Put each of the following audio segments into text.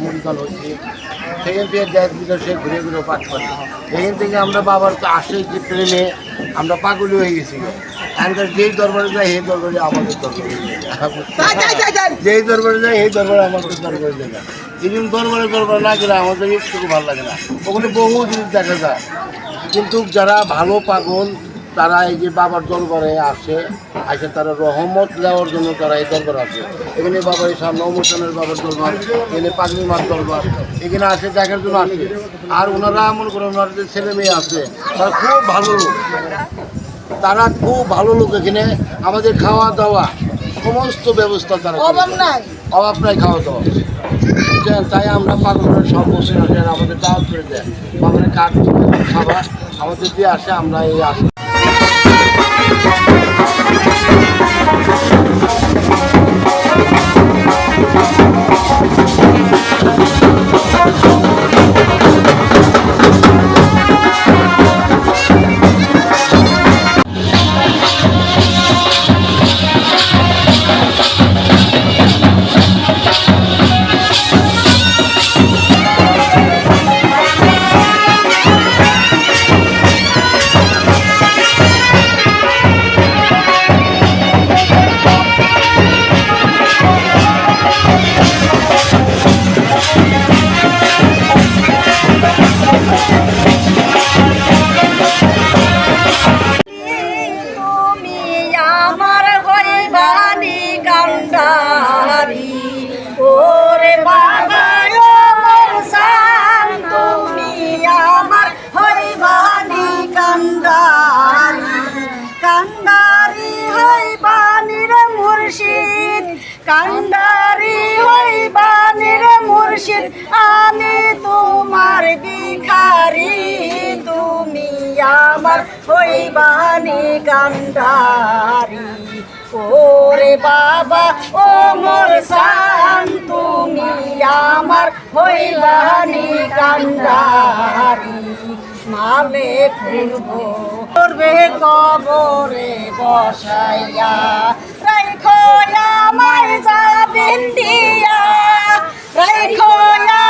মুড়িকাল হচ্ছে, সেখান থেকে দেশ বিদেশে ঘুরে ঘুরে পাঠ করে। এখান থেকে আমরা বাবার আসে যে প্রেমে আমরা পাগল হয়ে গেছি। এখানকার যেই দরবারে যায় সেই দরবারে আমাদের দরবারে, যেই দরবারে যায় সেই দরবারে আমাদের দরবারে যায় না। যেদিন দরবারে না গেলে আমাদের একটু ভালো লাগে না। ওখানে বহু জিনিস দেখা যায়, কিন্তু যারা ভালো পাগল তারা এই যে বাবার দরবারে আসে, তারা রহমত দেওয়ার জন্য তারা এই দরবার আসে। এখানে বাবার সামনে অনুষ্ঠানের বাবার দরবার, এখানে পাগলি মার দরবার, এখানে আসে দেখার জন্য আসে। আর ওনারা মনে করেন ওনার যে ছেলে মেয়ে আছে তারা খুব ভালো লোক, তারা খুব ভালো লোক। এখানে আমাদের খাওয়া দাওয়া সমস্ত ব্যবস্থা তারা অভাব নাই খাওয়া দাওয়া। তাই আমরা পাগলের সব বসে আসেন, আমাদের দাওয়াত করে দেয়, বাবার কাঠ খাবার আমাদের দিয়ে আসে, আমরা এই আসি। কান্ডারি হইবানির মুর্শিদ, আমি তোমার ভিখারি, তুমি আমার হইবানি কান্ডারি। ওরে বাবা ও মোর সান, তুমি আমার হইবানি কান্ডারি। মালে ফুলব করবে কবরে বসাইয়া, রাইখো আমায় যাবেন দিয়া, রাইখো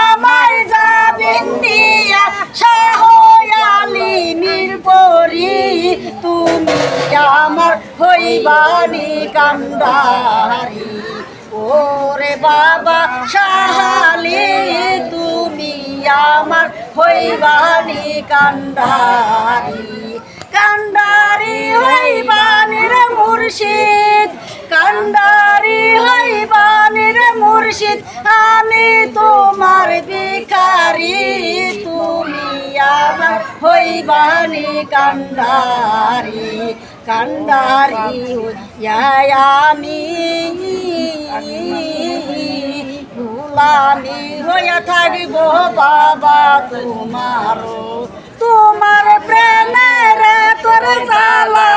আমায় যাবেন দিয়া, শাহ আলী মিরপুরি, তুমি আমার হইবানি কান্ডারি। ওরে বাবা শাহ আলী, তুমি আমার হইবানি কান্ডারি। কান্ডারি হইবানির মুর্শিদ, কান্ডারি হইবানির মুর্শিদ, আমি তোমার ভিখারি, তুমি আমার হইবানি কান্ডারি। কান্ডারি আমি গুলামি হইয়া থাকিব বাবা তোমারও, তোমার প্রেমের তোর জ্বালা,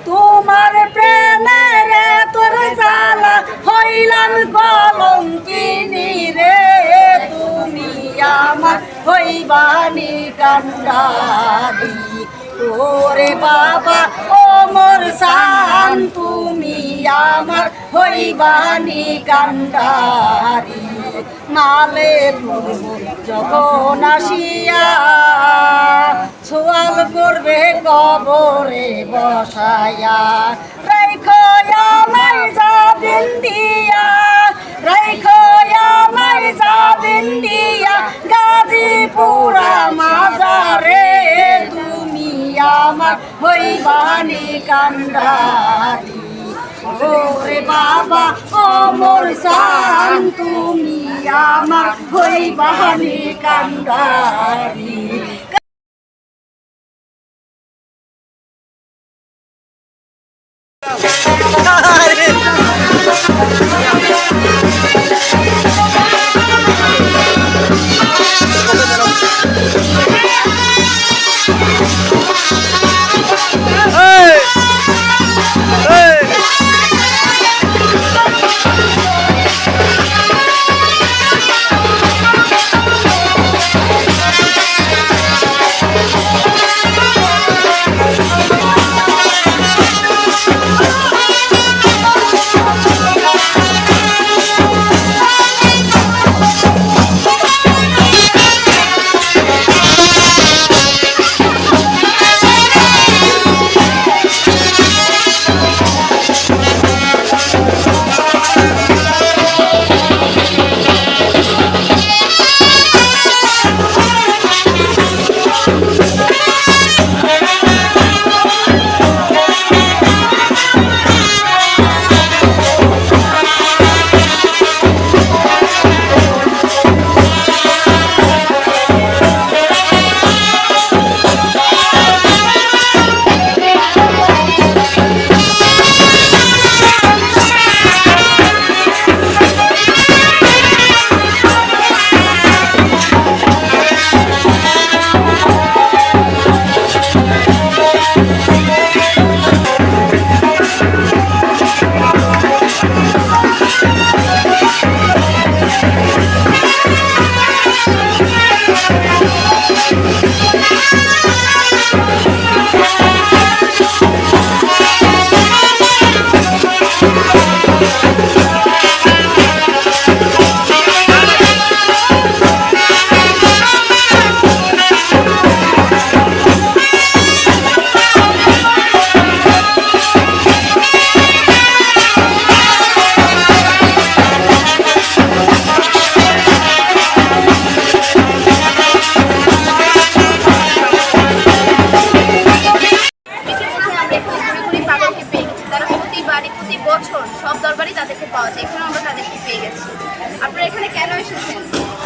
তোমার প্রেমের তোর জ্বালা, হইলাম কলঙ্কিনী রে, তুমি আমার হইবানি কান্ডারি। ওরে বাবা ও মোর সান, তুমি আমার হইবানি কান্ডারি। মালে ফুলব যখন আসিয়া, সোয়াল করবে কবরে বসায়া, রাইখো আমায় যাবেন দিয়া, রাইখো আমায় যাবেন দিয়া, গাজীপুরা মাজারে, তুমি আমার হইবানি কান্ডারি। ওরে বাবা ও মোর সান, তুমি আমার হইবানি কান্ডারি।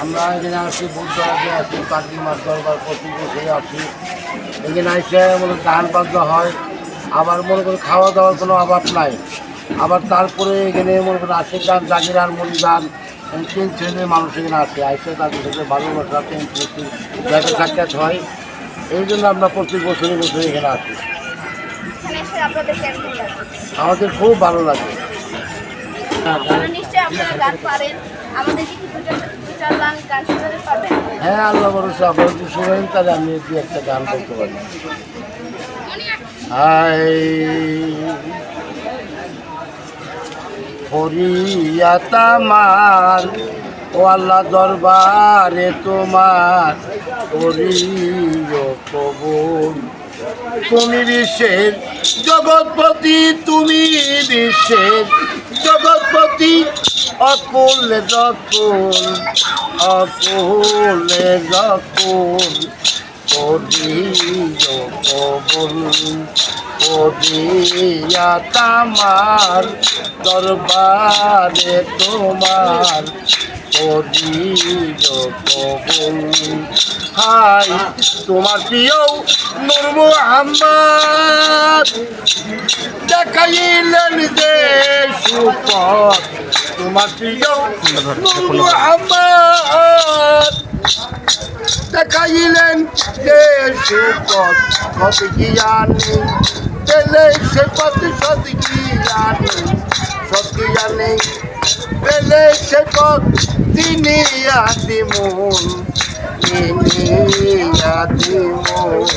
আমরা এখানে আসি বুধবারে আসি কার্তিক মাস দরবার প্রতি বছরে আসি। এখানে এসে মনে ধান বাঁধা হয়, আবার মনে করি খাওয়া দাওয়ার কোনো অভাব নাই। আবার তারপরে এখানে মনে করেন আশিক গান, জাগিরান, মনিগান, 3 শ্রেণীর মানুষ এখানে আসে। আসে তাদের সাথে ভালোবাসা, প্রেম প্রীতি, দেখা সাক্ষাৎ হয়। এই জন্য আমরা প্রত্যেক বছরে বছরে এখানে আসি। এখানে এসে আপনাদের কেমন লাগে? আমাদের খুব ভালো লাগে। আপনারা নিশ্চয়ই আপনারা গান পারেন, আমাদের কি দু চার গান শোনাতে পারবেন? হ্যাঁ, আল্লাহ ভরসা, আপনারা যদি শোনেন তাহলে আমি একটু একটা গান করতে পারি। হাই ফরিয়াতামার ও আল্লাহ দরবারে তোমার করিও কবুল। তুমি বিশ্বের জগৎপতি, তুমি বিশ্বের জগৎপতি, অকুলে রকুল, অকুলে রকুল, করিও কবুল। করিয়া তামার দরবারে তোমার করিও কবুল। হাই তোমার প্রিয় নূর মুহাম্মদ দেখাইলেন যে সুপথ। তোমার প্রিয় নূর মুহাম্মদ দেখাইলেন যে সুপথ। সত জ্ঞানী পেলে সে পথ, সত জ্ঞানী, সত জ্ঞানী পেলে সে পথ, তিনি আদিমূল, তিনি আদিমূল।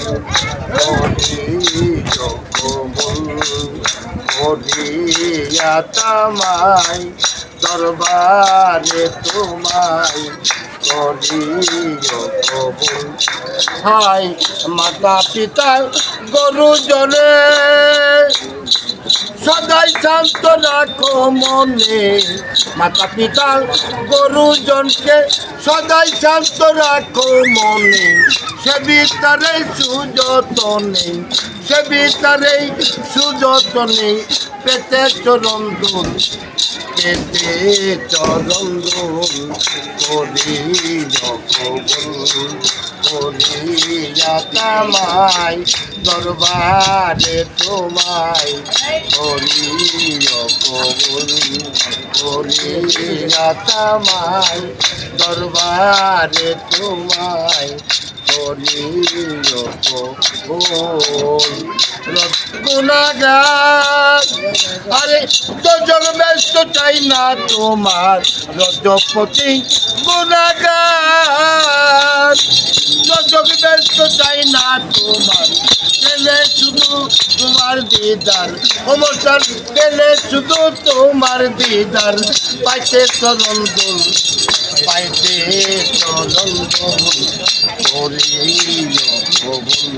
করিও কবুল, করিয়া তামাই দরবারে তোমায় করিও কবুল। হাই মাতা পিতা গুরুজনে সদাই শান্ত রাখো মনে। মাতা পিতা গুরুজনকে সদাই শান্ত রাখো মনে। সে ভিতরে সুযতনে, সে ভিতরে সুযতনে, পেতে চরণ দুল, পেতে চরণ দুল। করিও কবুল, করিয়া তামাই দরবারে তোমায় করিও কবুল। করিয়া তামাই দরবারে তোমায় করিও কবুল। গুনাহগার আরে দোজখ ব্যস্ত চাই না তোমার রজপতি। গুনাহগার দোজখ ব্যস্ত চাই না তোমার, পেলে শুধু তোমার দিদার। অমরসার পেলে শুধু তোমার দিদার। পাইতে চরণ দুল, পাইতে চরণ দুল, করিও কবুল।